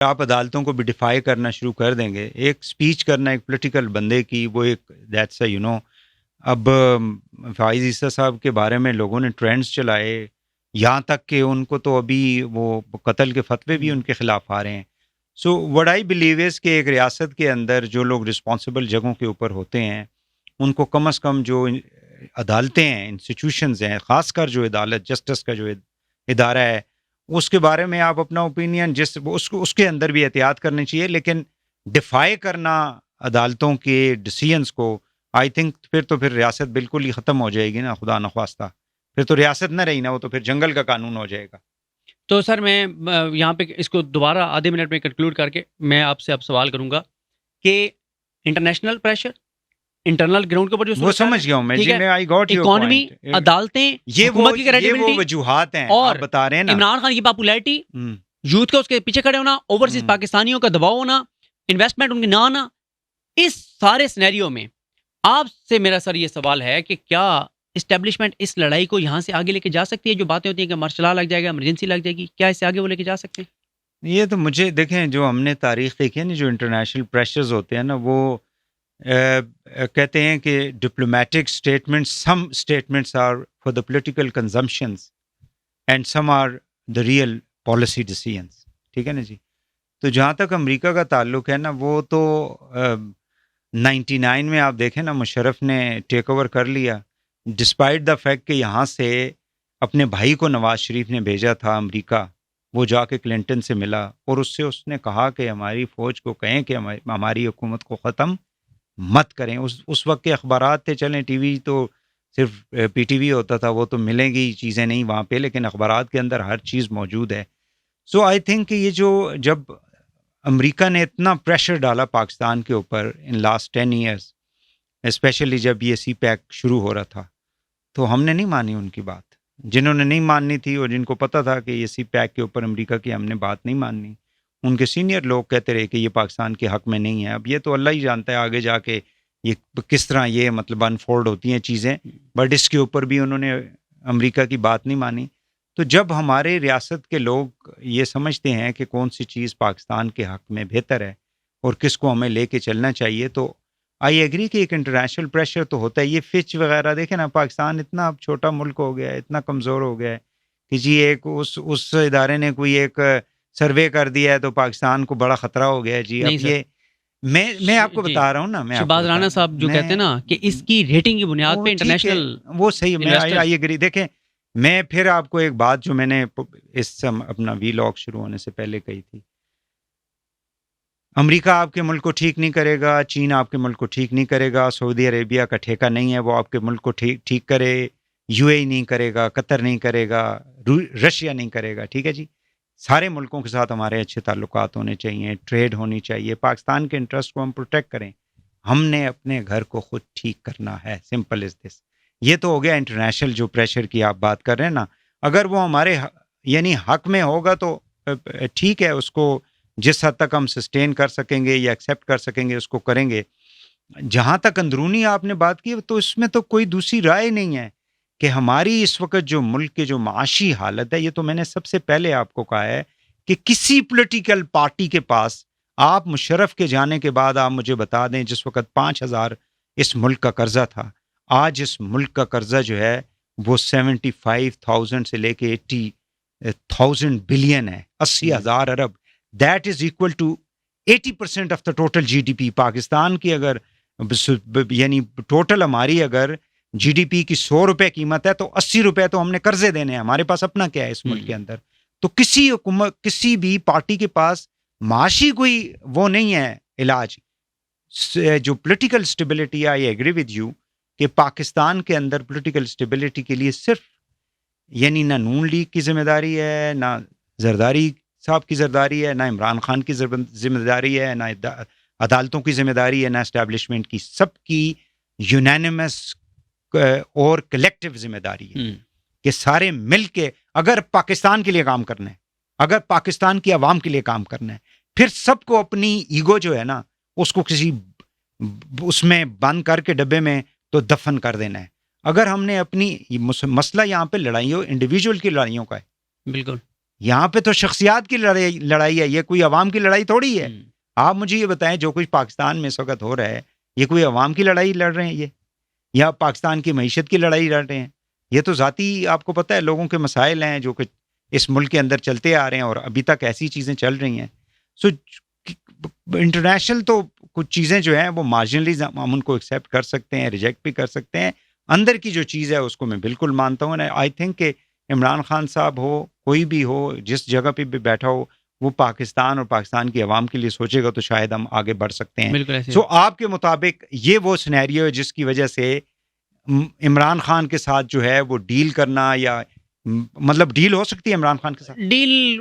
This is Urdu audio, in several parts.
آپ عدالتوں کو بھی ڈیفائی کرنا شروع کر دیں گے. ایک سپیچ کرنا ایک پولیٹیکل بندے کی, وہ ایک دیٹس اب فائز عیسیٰ صاحب کے بارے میں لوگوں نے ٹرینڈز چلائے, یہاں تک کہ ان کو تو ابھی وہ قتل کے فتوے بھی ان کے خلاف آ رہے ہیں. سو وٹ آئی بلیو از کہ ایک ریاست کے اندر جو لوگ رسپانسبل جگہوں کے اوپر ہوتے ہیں ان کو کم از کم جو عدالتیں ہیں, انسٹیٹیوشنز ہیں, خاص کر جو عدالت جسٹس کا جو ادارہ ہے, اس کے بارے میں آپ اپنا اوپینین اس کے اندر بھی احتیاط کرنی چاہیے. لیکن ڈیفائی کرنا عدالتوں کے ڈیسیژنز کو, آئی تھنک پھر ریاست بالکل ہی ختم ہو جائے گی نا, خدا نخواستہ. پھر تو ریاست نہ رہی نا, وہ تو پھر جنگل کا قانون ہو جائے گا. تو سر میں یہاں پہ اس کو دوبارہ آدھے منٹ میں کنکلوڈ کر کے میں آپ سے اب سوال کروں گا کہ انٹرنیشنل پریشر, انٹرنل گراؤنڈ کے اوپر جو وہ سمجھ گیا ہوں میں جی, میں آئی گاٹ یور اکانومی, عدالتیں, حکومت کی یہ وہ کریڈیبلٹی وجوہات ہیں اور آپ بتا رہے ہیں نا. عمران خان کی پاپولیرٹی, یوتھ کا اس کے پیچھے کھڑے ہونا, اوورسیز پاکستانیوں کا دباؤ ہونا, انویسٹمنٹ ان کی نہ آنا, اس سارے سینیریو میں آپ سے میرا سر یہ سوال ہے کہ کیا اسٹیبلشمنٹ اس لڑائی کو یہاں سے آگے لے کے جا سکتی ہے؟ جو باتیں ہوتی ہیں کہ مارشل لا لگ جائے گا, ایمرجنسی لگ جائے گی, کیا اس سے آگے وہ لے کے جا سکتے ہیں؟ یہ تو مجھے دیکھیں, جو ہم نے تاریخ دیکھی ہے نا, جو انٹرنیشنل پریشرز ہوتے ہیں نا, وہ کہتے ہیں کہ diplomatic statements, some statements are for the political consumptions and some are the real policy decisions. ٹھیک ہے نا جی. تو جہاں تک امریکہ کا تعلق ہے نا, وہ تو 99 میں آپ دیکھیں نا, مشرف نے ٹیک اوور کر لیا, ڈسپائٹ دا فیکٹ کہ یہاں سے اپنے بھائی کو نواز شریف نے بھیجا تھا امریکہ, وہ جا کے کلنٹن سے ملا اور اس نے کہا کہ ہماری فوج کو کہیں کہ ہماری حکومت کو ختم مت کریں. اس وقت کے اخبارات تھے, چلیں ٹی وی تو صرف پی ٹی وی ہوتا تھا, وہ تو ملیں گی چیزیں نہیں وہاں پہ, لیکن اخبارات کے اندر ہر چیز موجود ہے. سو آئی تھنک کہ یہ جب امریکہ نے اتنا پریشر ڈالا پاکستان کے اوپر ان لاسٹ 10 ایئرس, اسپیشلی جب یہ سی پیک شروع ہو رہا تھا, تو ہم نے نہیں مانی ان کی بات. جنہوں نے نہیں ماننی تھی اور جن کو پتہ تھا کہ یہ سی پیک کے اوپر امریکہ کی ہم نے بات نہیں ماننی, ان کے سینئر لوگ کہتے رہے کہ یہ پاکستان کے حق میں نہیں ہے. اب یہ تو اللہ ہی جانتا ہے آگے جا کے یہ کس طرح یہ مطلب انفولڈ ہوتی ہیں چیزیں, بٹ اس کے اوپر بھی انہوں نے امریکہ کی بات نہیں مانی. تو جب ہمارے ریاست کے لوگ یہ سمجھتے ہیں کہ کون سی چیز پاکستان کے حق میں بہتر ہے اور کس کو ہمیں لے کے چلنا چاہیے, تو آئی ایگری کہ ایک انٹرنیشنل پریشر تو ہوتا ہے. یہ فچ وغیرہ دیکھیں نا, پاکستان اتنا اب چھوٹا ملک ہو گیا ہے, اتنا کمزور ہو گیا ہے کہ جی ایک اس ادارے نے کوئی ایک سروے کر دیا ہے تو پاکستان کو بڑا خطرہ ہو گیا ہے جی. اب یہ میں آپ کو بتا رہا ہوں نا, شہباز رانا صاحب جو کہتے ہیں نا کہ اس کی ریٹنگ کی بنیاد پہ انٹرنیشنل, وہ صحیح, میں آئی ایگری. دیکھیں میں پھر آپ کو ایک بات جو میں نے اس اپنا ویلاگ شروع ہونے سے پہلے کہی تھی, امریکہ آپ کے ملک کو ٹھیک نہیں کرے گا, چین آپ کے ملک کو ٹھیک نہیں کرے گا, سعودی عربیہ کا ٹھیکہ نہیں ہے وہ آپ کے ملک کو ٹھیک کرے, یو اے نہیں کرے گا, قطر نہیں کرے گا, رشیا نہیں کرے گا. ٹھیک ہے جی, سارے ملکوں کے ساتھ ہمارے اچھے تعلقات ہونے چاہیے, ٹریڈ ہونی چاہیے, پاکستان کے انٹرسٹ کو ہم پروٹیکٹ کریں. ہم نے اپنے گھر کو خود ٹھیک کرنا ہے, سمپل از دس. یہ تو ہو گیا انٹرنیشنل جو پریشر کی آپ بات کر رہے ہیں نا. اگر وہ ہمارے یعنی حق میں ہوگا تو ٹھیک ہے, اس کو جس حد تک ہم سسٹین کر سکیں گے یا ایکسیپٹ کر سکیں گے اس کو کریں گے. جہاں تک اندرونی آپ نے بات کی, تو اس میں تو کوئی دوسری رائے نہیں ہے کہ ہماری اس وقت جو ملک کے جو معاشی حالت ہے, یہ تو میں نے سب سے پہلے آپ کو کہا ہے کہ کسی پولیٹیکل پارٹی کے پاس, آپ مشرف کے جانے کے بعد آپ مجھے بتا دیں جس وقت 5,000 اس ملک کا قرضہ تھا, آج اس ملک کا قرضہ جو ہے وہ 75,000 سے لے کے 80,000 بلین ہے, 80,000 ارب. That is equal to 80% of the total GDP. Pakistan کی اگر یعنی ٹوٹل ہماری اگر جی ڈی پی کی 100 روپے قیمت ہے تو 80 روپے تو ہم نے قرضے دینے ہیں. ہمارے پاس اپنا کیا ہے اس ملک کے اندر؟ تو کسی حکومت, کسی بھی پارٹی کے پاس معاشی کوئی وہ نہیں ہے علاج. جو political stability, I agree with you کہ پاکستان کے اندر پولیٹیکل اسٹیبلٹی کے لیے صرف یعنی نہ نون لیگ کی ذمہ داری ہے, نہ زرداری صاحب کی ذمہ داری ہے, نہ عمران خان کی ذمہ داری ہے, نہ عدالتوں کی ذمہ داری ہے, نہ اسٹیبلشمنٹ کی. سب کی یونینمس اور کلیکٹیو ذمہ داری ہے کہ سارے مل کے اگر پاکستان کے لیے کام کرنا ہے, اگر پاکستان کی عوام کے لیے کام کرنا ہے, پھر سب کو اپنی ایگو جو ہے نا اس کو کسی اس میں بند کر کے ڈبے میں تو دفن کر دینا ہے. اگر ہم نے اپنی مسئلہ یہاں پہ لڑائیوں انڈیویجول کی لڑائیوں کا ہے, بالکل یہاں پہ تو شخصیات کی لڑائی ہے، یہ کوئی عوام کی لڑائی تھوڑی ہے. آپ مجھے یہ بتائیں جو کچھ پاکستان میں اس وقت ہو رہا ہے، یہ کوئی عوام کی لڑائی لڑ رہے ہیں یہ، یا پاکستان کی معیشت کی لڑائی لڑ رہے ہیں؟ یہ تو ذاتی آپ کو پتہ ہے لوگوں کے مسائل ہیں جو کہ اس ملک کے اندر چلتے آ رہے ہیں اور ابھی تک ایسی چیزیں چل رہی ہیں. سو انٹرنیشنل تو کچھ چیزیں جو ہیں وہ مارجنلی ہم ان کو ایکسیپٹ کر سکتے ہیں، ریجیکٹ بھی کر سکتے ہیں. اندر کی جو چیز ہے اس کو میں بالکل مانتا ہوں. آئی تھنک کہ عمران خان صاحب ہو، کوئی بھی ہو، جس جگہ پہ بھی بیٹھا ہو، وہ پاکستان اور پاکستان کی عوام کے لیے سوچے گا تو شاید ہم آگے بڑھ سکتے ہیں. بالکل ایسے. سو آپ کے مطابق یہ وہ سینیریو ہے جس کی وجہ سے عمران خان کے ساتھ جو ہے وہ ڈیل کرنا، یا مطلب ڈیل ہو سکتی ہے عمران خان کے ساتھ؟ ڈیل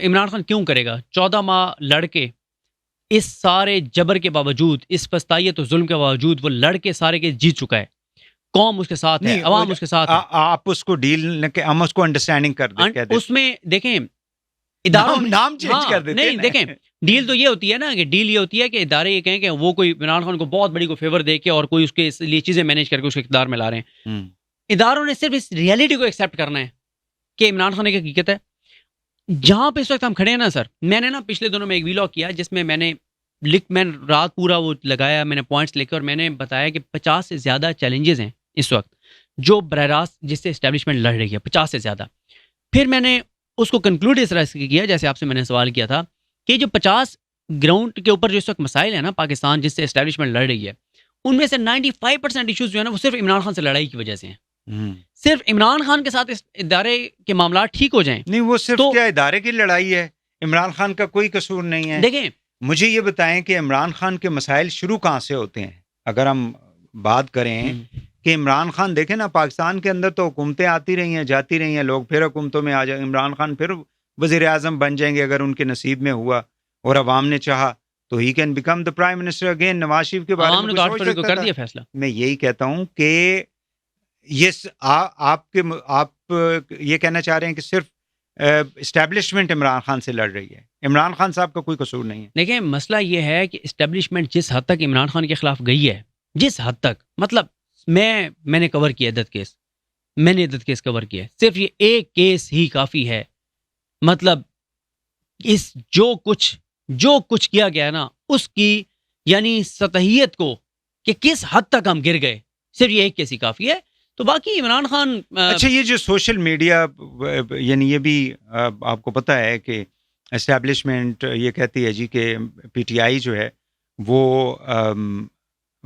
عمران خان کیوں کرے گا؟ 14 ماہ لڑ کے، اس سارے جبر کے باوجود، اس پستائیت و ظلم کے باوجود وہ لڑ کے سارے کے جیت چکا ہے. قوم اس کے ساتھ ہے، عوام اس کے ساتھ ہے. آپ اس کو ڈیل نہ کہ ہم اس کو انڈرسٹینڈنگ کر دیں. اس میں دیکھیں اداروں نام چینج کر دیتے ہیں. نہیں دیکھیں ڈیل تو یہ ہوتی ہے نا کہ ڈیل یہ ہوتی ہے کہ ادارے یہ کہیں کہ وہ کوئی عمران خان کو بہت بڑی کو فیور دے کے اور کوئی اس کے لیے چیزیں مینیج کر کے اس کے اقتدار میں لا رہے ہیں. اداروں نے صرف اس ریئلٹی کو ایکسیپٹ کرنا ہے کہ عمران خان ایک حقیقت ہے. جہاں پہ اس وقت ہم کھڑے ہیں نا سر، میں نے نا پچھلے دنوں میں ایک ویلاگ کیا جس میں میں نے رات پورا وہ لگایا، میں نے پوائنٹس لکھے اور میں نے بتایا کہ 50 سے زیادہ چیلنجز ہیں اس وقت جو براہ راست جس سے اسٹیبلشمنٹ لڑ رہی ہے، 50 سے زیادہ. پھر میں نے اس کو کنکلوڈ اس طرح سے کیا جیسے آپ سے میں نے سوال کیا تھا کہ جو 50 گراؤنڈ کے اوپر جو اس وقت مسائل ہیں نا پاکستان جس سے اسٹیبلشمنٹ لڑ رہی ہے، ان میں سے 95% ایشوز جو ہے نا وہ صرف عمران خان سے لڑائی کی وجہ سے ہیں. صرف عمران خان کے ساتھ اس ادارے کے معاملات ٹھیک ہو جائیں. نہیں، وہ صرف کیا ادارے کی لڑائی ہے، عمران خان کا کوئی قصور نہیں ہے. دیکھیں مجھے یہ بتائیں کہ عمران خان کے مسائل شروع کہاں سے ہوتے ہیں؟ اگر ہم بات کریں کہ عمران خان، دیکھیں نا پاکستان کے اندر تو حکومتیں آتی رہی ہیں جاتی رہی ہیں، لوگ پھر حکومتوں میں آ جائیں، عمران خان پھر وزیر اعظم بن جائیں گے اگر ان کے نصیب میں ہوا اور عوام نے چاہا تو ہی can become the prime minister again. Nawaz Sharif کے بارے میں سوچ سکتا تھا. فیصلہ میں یہی کہتا ہوں کہ یہ آپ یہ کہنا چاہ رہے ہیں کہ صرف اسٹیبلشمنٹ عمران خان سے لڑ رہی ہے، عمران خان صاحب کا کوئی قصور نہیں ہے. دیکھیں مسئلہ یہ ہے کہ اسٹیبلشمنٹ جس حد تک عمران خان کے خلاف گئی ہے، جس حد تک، مطلب میں نے کور کیا عدت کیس کور کیا، صرف یہ ایک کیس ہی کافی ہے. مطلب اس جو کچھ کیا گیا نا اس کی یعنی سطحیت کو کہ کس حد تک ہم گر گئے، صرف یہ ایک کیس ہی کافی ہے. تو باقی عمران خان اچھا، یہ جو سوشل میڈیا، یعنی یہ بھی آپ کو پتہ ہے کہ اسٹیبلشمنٹ یہ کہتی ہے جی کہ پی ٹی آئی جو ہے وہ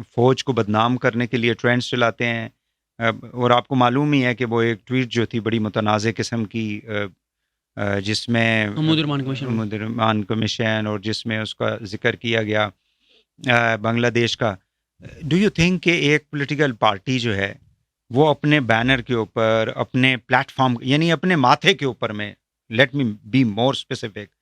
فوج کو بدنام کرنے کے لیے ٹرینڈز چلاتے ہیں. اور آپ کو معلوم ہی ہے کہ وہ ایک ٹویٹ جو تھی بڑی متنازع قسم کی، جس میں محمود رحمان کمیشن اور جس میں اس کا ذکر کیا گیا بنگلہ دیش کا. ڈو یو تھنک کہ ایک پولیٹیکل پارٹی جو ہے وہ اپنے بینر کے اوپر، اپنے پلیٹ فارم، یعنی اپنے ماتھے کے اوپر میں، let me be more specific,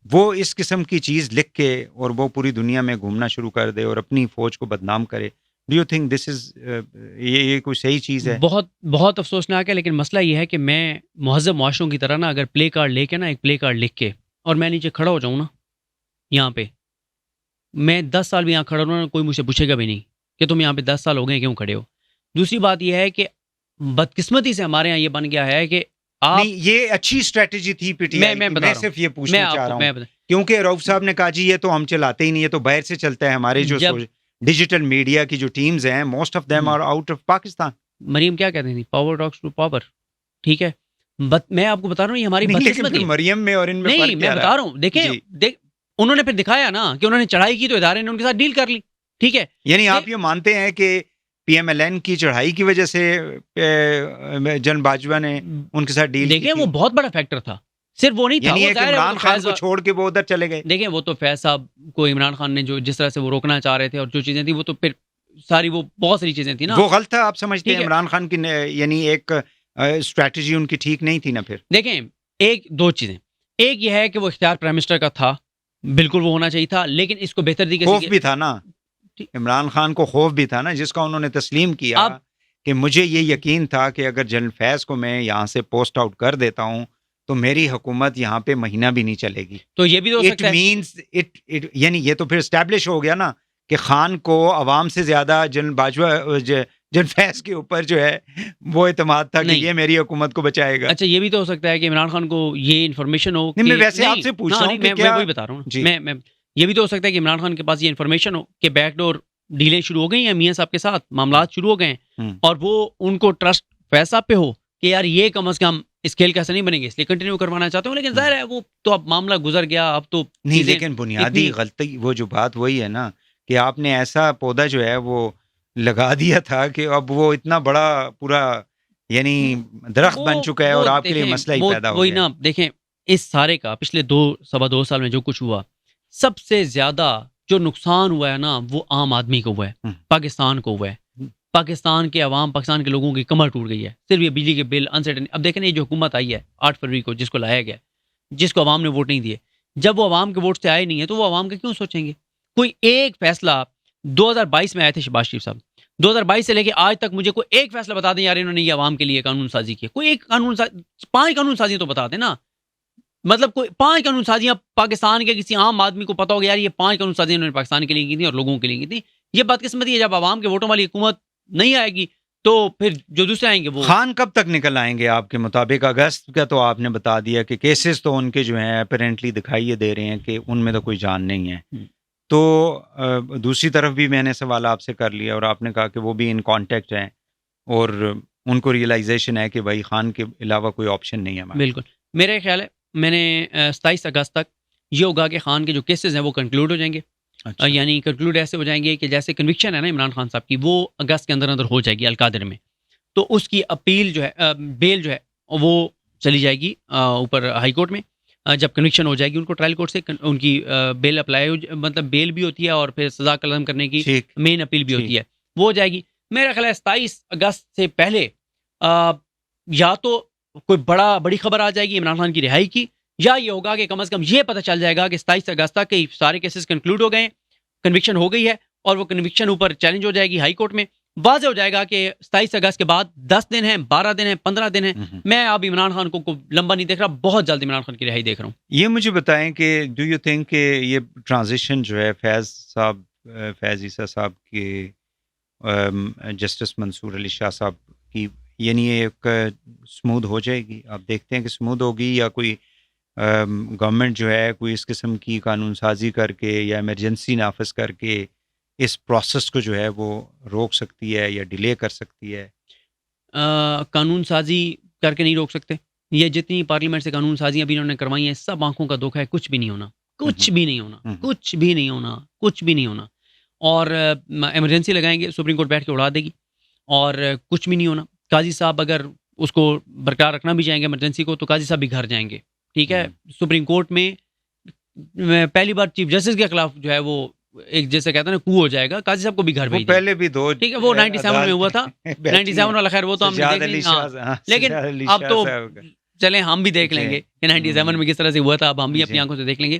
وہ اس قسم کی چیز لکھ کے اور وہ پوری دنیا میں گھومنا شروع کر دے اور اپنی فوج کو بدنام کرے؟ ڈو یو تھنک دس از یہ کوئی صحیح چیز ہے؟ بہت افسوسناک ہے. لیکن مسئلہ یہ ہے کہ میں مہذب معاشروں کی طرح نا اگر پلے کارڈ لے کے نا ایک پلے کارڈ لکھ کے اور میں نیچے کھڑا ہو جاؤں نا، یہاں پہ میں 10 سال بھی یہاں کھڑا ہوں نا، کوئی مجھ سے پوچھے گا بھی نہیں کہ تم یہاں پہ 10 سال ہو گئے کیوں کھڑے ہو. دوسری بات یہ ہے کہ بدقسمتی سے ہمارے یہاں یہ بن گیا ہے کہ نہیں، یہ اچھی اسٹریٹجی تھی پی ٹی آئی کی. میں صرف یہ پوچھنا چاہ رہا ہوں کیونکہ رؤف صاحب نے کہا جی یہ تو ہم چلاتے ہی نہیں، یہ تو باہر سے چلتا ہے. ہمارے جو ڈیجیٹل میڈیا کی جو ٹیمز ہیں، most of them are out of Pakistan. Maryam کیا کہتے تھیں؟ Power talks to power. ٹھیک ہے، میں آپ کو بتا رہا ہوں یہ ہماری بدقسمتی. مریم میں اور ان میں نہیں، میں بتا رہا ہوں، دیکھیں انہوں نے پھر دکھایا نا کہ انہوں نے چڑھائی کی تو ادارے نے ان کے ساتھ ڈیل کر لی. ٹھیک ہے، یعنی آپ یہ مانتے ہیں کہ پی ایم ایل این کی چڑھائی کی وجہ سے جن باجوہ نے ان کے ساتھ ڈیل؟ دیکھیں وہ بہت بڑا فیکٹر تھا، صرف وہ نہیں تھا. یعنی عمران خان کو چھوڑ کے وہ ادھر چلے گئے. دیکھیں وہ تو فیض صاحب کو عمران خان نے جو جس طرح سے وہ روکنا چاہ رہے تھے اور جو چیزیں تھیں وہ تو پھر ساری وہ بہت ساری چیزیں تھیں نا، وہ غلط تھا. آپ سمجھتے ہیں عمران خان کی یعنی ایک اسٹریٹجی ان کی ٹھیک نہیں تھی نا؟ پھر دیکھیں دو چیزیں، ایک یہ ہے کہ وہ اختیار پرائم منسٹر کا تھا، بالکل وہ ہونا چاہیے تھا، لیکن اس کو بہتر طریقے سے خوف بھی تھا نا عمران خان کو، خوف بھی تھا نا جس کا انہوں نے تسلیم کیا کہ مجھے یہ یقین تھا کہ اگر جنرل فیض کو میں یہاں سے پوسٹ آؤٹ کر دیتا ہوں تو میری حکومت یہاں پہ مہینہ بھی نہیں چلے گی. تو یہ بھی ہو سکتا ہے، یعنی یہ تو پھر اسٹیبلش ہو گیا نا کہ خان کو عوام سے زیادہ جنرل باجوہ جن فیض کے اوپر جو ہے وہ اعتماد تھا کہ یہ میری حکومت کو بچائے گا. اچھا یہ بھی تو ہو سکتا ہے کہ عمران خان کو یہ انفارمیشن ہو. نہیں میں ویسے آپ سے پوچھ رہا ہوں کہ کیا وہی بتا رہا ہوں میں یہ بھی تو ہو سکتا ہے کہ عمران خان کے پاس یہ انفارمیشن ہو کہ بیک ڈور ڈیلیں شروع ہو گئی ہیں میاں صاحب کے ساتھ, معاملات شروع ہو گئے ہیں, اور وہ ان کو ٹرسٹ فیض صاحب پہ ہو کہ یار یہ کم از کم اس کھیل کا ایسا نہیں بنے گے, اس لیے کنٹینیو کروانا چاہتے ہوں. لیکن ظاہر ہے وہ تو اب معاملہ گزر گیا, اب تو نہیں. لیکن بنیادی غلطی وہ جو بات وہی ہے نا کہ آپ نے ایسا پودا جو ہے وہ لگا دیا تھا کہ اب وہ اتنا بڑا پورا یعنی درخت بن چکا ہے اور آپ کے لیے مسئلہ ہی پیدا ہو گیا. وہی نا دیکھیں اس سارے کا پچھلے 2.25 سال میں جو کچھ ہوا, سب سے زیادہ جو نقصان ہوا ہے نا وہ عام آدمی کو ہوا ہے, پاکستان کو ہوا ہے. پاکستان کے عوام, پاکستان کے لوگوں کی کمر ٹوٹ گئی ہے صرف یہ بجلی کے بل انسرٹن. اب دیکھیں یہ جو حکومت آئی ہے 8 فروری کو, جس کو لایا گیا, جس کو عوام نے ووٹ نہیں دیے, جب وہ عوام کے ووٹ سے آئے نہیں ہیں تو وہ عوام کا کیوں سوچیں گے؟ کوئی ایک فیصلہ 2022 میں آئے تھے شہباز شریف صاحب, 2022 سے لے کے آج تک مجھے کوئی ایک فیصلہ بتا دیں یار انہوں نے یہ عوام کے لیے قانون سازی کی. کوئی ایک قانون 5 قانون سازیاں تو بتا دیں نا, مطلب کوئی 5 قانون سازیاں پاکستان کے کسی عام آدمی کو پتا ہوگا یار یہ 5 قانون سازیاں انہوں نے پاکستان کے لیے کی تھی اور لوگوں کے لیے کی تھی. یہ بدقسمتی ہے, جب عوام کے ووٹوں والی حکومت نہیں آئے گی تو پھر جو دوسرے آئیں گے وہ. خان کب تک نکل آئیں گے آپ کے مطابق؟ اگست کا تو آپ نے بتا دیا کہ کیسز تو ان کے جو ہیں اپیرنٹلی دکھائیے دے رہے ہیں کہ ان میں تو کوئی جان نہیں ہے. تو دوسری طرف بھی میں نے سوال آپ سے کر لیا اور آپ نے کہا کہ وہ بھی ان کانٹیکٹ ہیں اور ان کو ریئلائزیشن ہے کہ بھائی خان کے علاوہ کوئی آپشن نہیں ہے. بالکل میرے خیال ہے میں نے 27 اگست تک یہ ہوگا کہ خان کے جو کیسز ہیں وہ کنکلوڈ ہو جائیں گے. اچھا. یعنی کنکلوڈ ایسے ہو جائیں گے کہ جیسے کنوکشن ہے نا عمران خان صاحب کی, وہ اگست کے اندر ہو جائے گی القادر میں, تو اس کی اپیل جو ہے بیل جو ہے وہ چلی جائے گی اوپر ہائی کورٹ میں. جب کنوکشن ہو جائے گی ان کو ٹرائل کورٹ سے ان کی بیل اپلائی مطلب بیل بھی ہوتی ہے اور پھر سزا قلم کرنے کی مین اپیل بھی ہوتی ہے, وہ ہو جائے گی. میرا خیال ہے 27 اگست سے پہلے یا تو کوئی بڑی خبر آ جائے گی عمران خان کی رہائی کی, یا یہ ہوگا کہ کم از کم یہ پتہ چل جائے گا کہ 27 اگست تک کے سارے کیسز کنکلوڈ ہو گئے ہیں, کنوکشن ہو گئی ہے, اور وہ کنوکشن اوپر چیلنج ہو جائے گی ہائی کورٹ میں. واضح ہو جائے گا کہ 27 اگست کے بعد 10 دن ہیں, 12 دن ہیں, 15 دن ہیں. میں اب عمران خان کو لمبا نہیں دیکھ رہا, بہت جلد عمران خان کی رہائی دیکھ رہا ہوں. یہ مجھے بتائیں کہ ڈو یو تھنک کہ یہ ٹرانزیشن جو ہے فیض عیسیٰ صاحب کے جسٹس منصور علی شاہ صاحب کی, یعنی یہ ایک سمودھ ہو جائے گی؟ آپ دیکھتے ہیں کہ سمودھ ہوگی, یا کوئی گورنمنٹ جو ہے کوئی اس قسم کی قانون سازی کر کے یا ایمرجنسی نافذ کر کے اس پروسیس کو جو ہے وہ روک سکتی ہے یا ڈیلے کر سکتی ہے؟ قانون سازی کر کے نہیں روک سکتے. یہ جتنی پارلیمنٹ سے قانون سازیاں بھی انہوں نے کروائی ہیں سب آنکھوں کا دھوکہ ہے, کچھ بھی نہیں ہونا, کچھ بھی نہیں ہونا, کچھ بھی نہیں ہونا, کچھ بھی نہیں ہونا. اور ایمرجنسی لگائیں گے, سپریم کورٹ بیٹھ کے اڑا دے گی, اور کچھ بھی نہیں ہونا. قاضی صاحب اگر اس کو برقرار رکھنا بھی چاہیں گے ایمرجنسی کو, تو قاضی صاحب بھی گھر جائیں گے. ٹھیک ہے, سپریم کورٹ میں پہلی بار چیف جسٹس کے خلاف جو ہے وہ ایک جیسے کہتا ہے نا کو ہو جائے گا, قاضی صاحب کو بھی گھر بھیج دیں. پہلے بھی 2 ٹھیک ہے, وہ 97 میں ہوا تھا, 97 والا خیر وہ تو ہم نے دیکھ لیا, لیکن اب تو چلیں ہم بھی دیکھ لیں گے کہ 97 میں کس طرح سے ہوا تھا, اب ہم بھی اپنی آنکھوں سے دیکھ لیں گے.